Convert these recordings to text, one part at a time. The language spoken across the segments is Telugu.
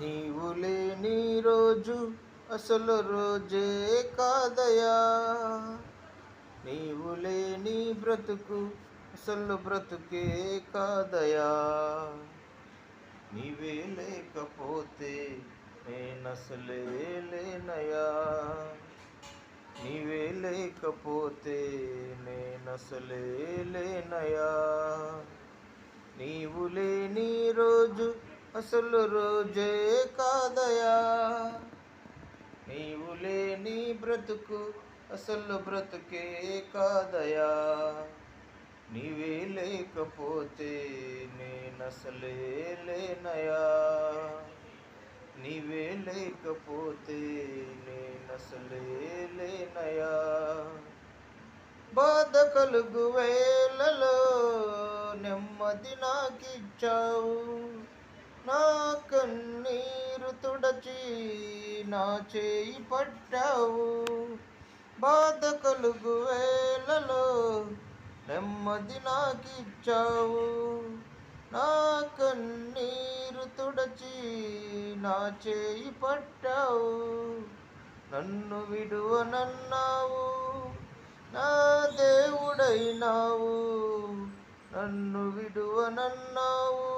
నీవు లేని రోజు అసలు రోజే కాదయా. నీవు లేని బ్రతుకు అసలు బ్రతుకే కాదయా. నీవే లేకపోతే నేనసలే లేనయా. నీవే లేకపోతే నేనసలే లేనయా. నీవు లేని రోజు అసలు రోజే కాదయా. నీవు లేని బ్రతుకు అసలు బ్రతుకే కాదయా. నీవే లేకపోతే నేనసలే లేనయా. నీవే లేకపోతే నేనసలే లేనయా. బాధ కలుగు వేళలో నెమ్మది నాకిచ్చావు. నా కన్నీరు తుడచి నా చేయి పట్టావు. బాధ కలుగు వేళలో నెమ్మది నాకిచ్చావు. నా కన్నీరు తుడచి నా చేయి పట్టావు. నన్ను విడువనన్నావు, నా దేవుడైనావు. నన్ను విడువనన్నావు,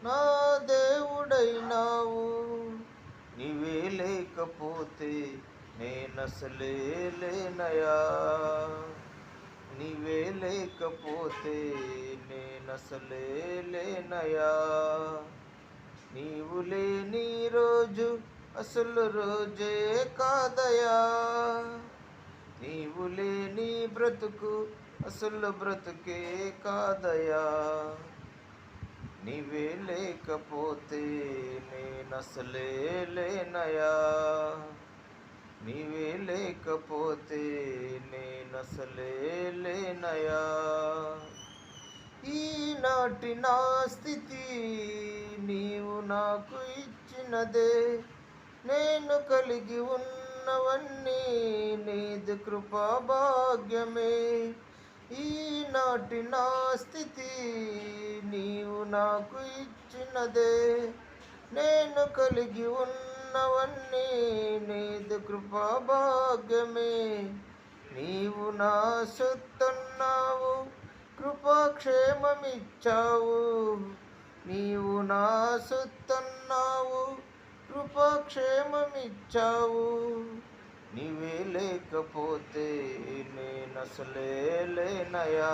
నా దేవుడైనావు. నీవే లేకపోతే నేనసలే లేనయా. నీవే లేకపోతే నేనసలే లేనయా. నీవు లేని రోజు అసలు రోజే కాదయా. నీవు లేని బ్రతుకు అసలు బ్రతుకే కాదయా. నీవే లేకపోతే నేనసలే లేనయా. నీవే లేకపోతే నేనసలే లేనయా. ఈనాటి నా స్థితి నీవు నాకు ఇచ్చినదే. నేను కలిగి ఉన్నవన్నీ నీది కృపా భాగ్యమే. ఈనాటి నా స్థితి నీవు నాకు ఇచ్చినదే. నేను కలిగి ఉన్నవన్నీ నీది కృపా భాగ్యమే. నీవు నా సొత్తన్నావు, కృపాక్షేమమిచ్చావు. నీవు నా సొత్తన్నావు, కృపాక్షేమమిచ్చావు. నీవే లేకపోతే నేనసలే లేనయా.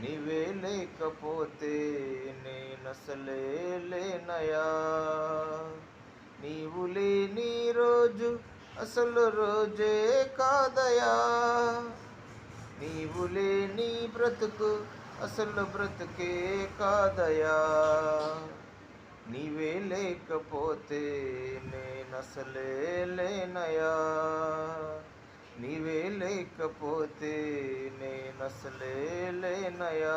నీవే లేకపోతే నేనసలే లేనయా. నీవు లేని రోజు అసలు రోజే కాదయా. నీవు లేని బ్రతుకు అసలు బ్రతుకే కాదయా. నీవే లేకపోతే నేనసలే లేనయా. నీవే లేకపోతే నేనసలే లేనయా.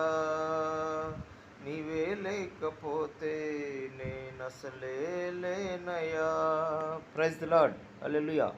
నీవే లేకపోతే నేనసలే లేనయా. Praise the Lord. హల్లెలూయా.